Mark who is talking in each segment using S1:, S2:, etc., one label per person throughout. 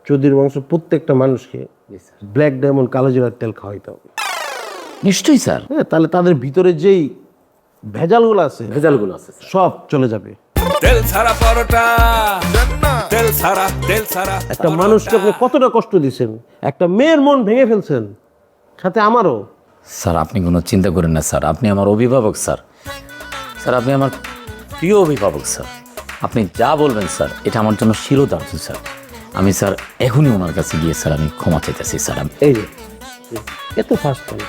S1: চৌধুরী বংশের প্রত্যেকটা মানুষকে ব্ল্যাক ডায়মন্ড কালো জিরার তেল খাওয়াইতে হবে।
S2: নিশ্চয়ই স্যার।
S1: হ্যাঁ, তাহলে তাদের ভিতরে যেই ভেজালগুলো আছে সব চলে যাবে।
S3: তেল ছাড়া পরোটা, তেল ছাড়া
S1: একটা মানুষকে আপনি কতটা কষ্ট দিচ্ছেন, একটা মেয়ের মন ভেঙে ফেলছেন, সাথে আমারও।
S2: স্যার আপনি কোনো চিন্তা করেন না স্যার, আপনি আমার অভিভাবক স্যার। স্যার আপনি আমার প্রিয় অভিভাবক স্যার। আপনি যা বলবেন স্যার এটা আমার জন্য শিরোধার্য স্যার। আমি স্যার এখনই ওনার কাছে গিয়ে স্যার আমি ক্ষমা চাইতেছি স্যার।
S1: এই যে এত ফাস্ট কেন?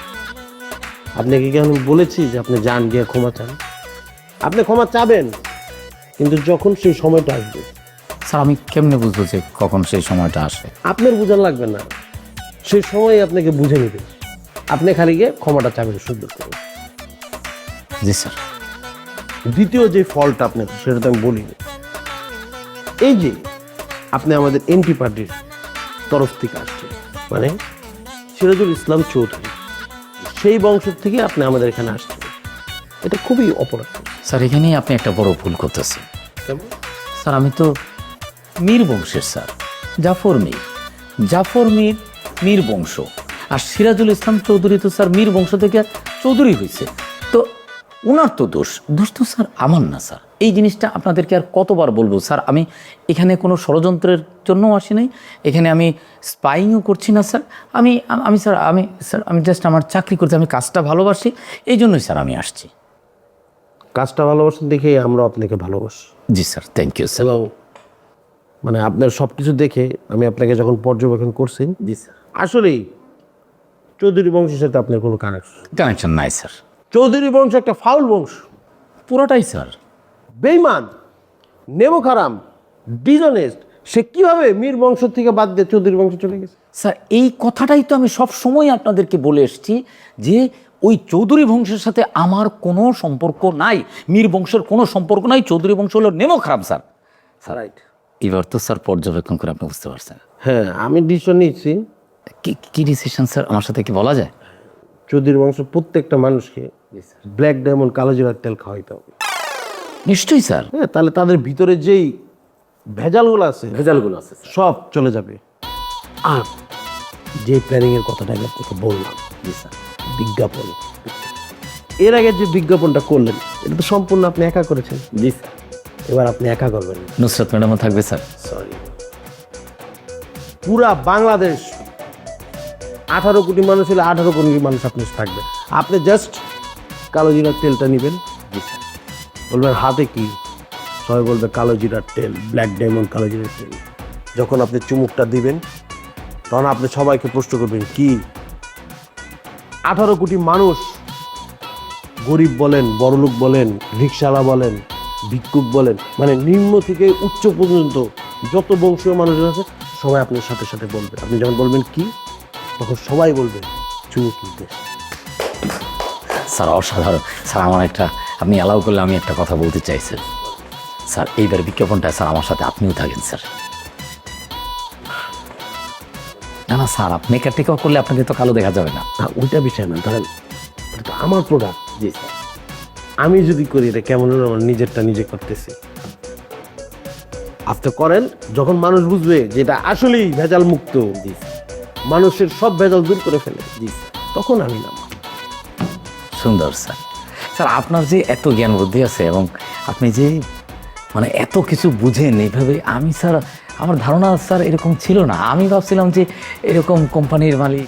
S1: আপনাকে কি আমি বলেছি যে আপনি যান গিয়ে ক্ষমা চান? আপনি ক্ষমা চাবেন, কিন্তু যখন সেই সময়টা আসবে।
S2: স্যার আমি কেমনে বুঝবো যে কখন সেই সময়টা আসে?
S1: আপনার বোঝার লাগবে না, সেই সময় আপনাকে বুঝে নেবে। আপনি খালি গিয়ে ক্ষমাটা চাবেন সুন্দর করে।
S2: জি স্যার।
S1: দ্বিতীয় যে ফলটা আপনার, সেটা তো আমি বলিনি। এই যে আপনি আমাদের এনটি পার্টির তরফ থেকে আসছেন, মানে সিরাজুল ইসলাম চৌধুরী, সেই বংশ থেকে আপনি আমাদের এখানে আসছেন, এটা খুবই অপরাধ।
S2: স্যার এখানেই আপনি একটা বড় ভুল করতেছেন। স্যার আমি তো মীর বংশের স্যার, জাফর মীর। জাফর মীর মীর বংশ, আর সিরাজুল ইসলাম চৌধুরী তো স্যার মীর বংশ থেকে চৌধুরী হয়েছে। তো ওনার তো দোষ তো স্যার আমার না স্যার। এই জিনিসটা আপনাদেরকে আর কতবার বলবো স্যার। আমি এখানে কোনো ষড়যন্ত্রের জন্যও আসি নাই, এখানে আমি স্পাইংও করছি না স্যার। আমি স্যার আমি জাস্ট আমার চাকরি করতে, আমি কাজটা ভালোবাসি, এই জন্যই স্যার আমি আসছি।
S1: কাজটা ভালোবাসেন দেখে আমরা আপনাকে ভালোবাসি।
S2: জি স্যার, থ্যাংক ইউ স্যার।
S1: এবং মানে আপনার সব কিছু দেখে আমি আপনাকে যখন পর্যবেক্ষণ করছি,
S2: জি স্যার।
S1: আসলেই চৌধুরী বংশের সাথে আপনার কোনো
S2: কানেকশন নাই স্যার।
S1: চৌধুরী বংশ একটা ফাউল বংশ,
S2: পুরোটাই স্যার।
S1: বেইমান, নেমোখারাম, ডিসঅনেস্ট। সে কিভাবে মীর বংশ থেকে বাদ দিয়ে চৌধুরী বংশ চলে গেছে?
S2: স্যার এই কথাটাই তো আমি সব সময় আপনাদেরকে বলে এসেছি যে ওই চৌধুরী বংশের সাথে আমার কোনো সম্পর্ক নাই, মীর বংশের কোনো সম্পর্ক নাই। চৌধুরী বংশ হলো নেমো খারাপ স্যার।
S1: রাইট।
S2: এবার তো স্যার পর্যবেক্ষণ করে আপনি বুঝতে পারছেন।
S1: হ্যাঁ, আমি ডিসিশন নিচ্ছি।
S2: কি ডিসিশন স্যার, আমার সাথে কি বলা যায়?
S1: চৌধুরী বংশের প্রত্যেকটা মানুষকে ব্ল্যাক ডায়মন্ড কালো জিরার তেল খাওয়াইতে হবে।
S2: নিশ্চয়ই স্যার।
S1: হ্যাঁ, তাহলে তাদের ভিতরে যেই ভেজালগুলো আছে সব চলে যাবে। আর যে প্ল্যানিংয়ের কথাটা আমি আপনাকে বললাম, বিজ্ঞাপন, এর আগে যে বিজ্ঞাপনটা করলেন এটা তো সম্পূর্ণ আপনি একা করেছেন।
S2: জি স্যার।
S1: এবার আপনি একা করবেন না।
S2: নুসরাত ম্যাডামও থাকবে স্যার।
S1: সরি, পুরা বাংলাদেশ 18 কোটি মানুষ হলে 18 কোটি মানুষ আপনার থাকবে। আপনি জাস্ট কালো জিরার তেলটা নেবেন।
S2: জি স্যার।
S1: বলবেন হাতে কি, সবাই বলবে কালো জিরার তেল, ব্ল্যাক ডায়মন্ড কালো জিরার তেল। যখন আপনি চুমুকটা দিবেন তখন আপনি সবাইকে প্রশ্ন করবেন কি 18 কোটি মানুষ, গরিব বলেন, বড়লোক বলেন, রিক্সাওয়ালা বলেন, ভিক্ষুক বলেন, মানে নিম্ন থেকে উচ্চ পর্যন্ত যত বংশীয় মানুষ আছে সবাই আপনার সাথে সাথে বলবে। আপনি যখন বলবেন কি, তখন সবাই বলবে চুমুকি দেশ।
S2: স্যার অসাধারণ স্যার। আমার একটা, আপনি অ্যালাউ করলে আমি একটা কথা বলতে চাই স্যার। স্যার এইবার বিজ্ঞাপনটা স্যার আমার সাথে আপনিও থাকেন স্যার। না স্যার, আপনি মেকআপ টেকআপ করলে আপনাকে তো কালো দেখা যাবে না।
S1: ওইটা বিষয় না, ধরেন এটা তো আমার প্রোডাক্ট।
S2: জি স্যার।
S1: আমি যদি করি এটা কেমন হলো, আমার নিজেরটা নিজে করতেছি। আপনি করেন, যখন মানুষ বুঝবে যে এটা আসলেই ভেজাল মুক্ত, মানুষের সব ভেজাল দূর করে ফেলে, তখন আমি নাম।
S2: সুন্দর স্যার। স্যার আপনার যে এত জ্ঞান বুদ্ধি আছে এবং আপনি যে মানে এত কিছু বুঝেন এইভাবে, আমি স্যার আমার ধারণা স্যার এরকম ছিল না। আমি ভাবছিলাম যে এরকম কোম্পানির মালিক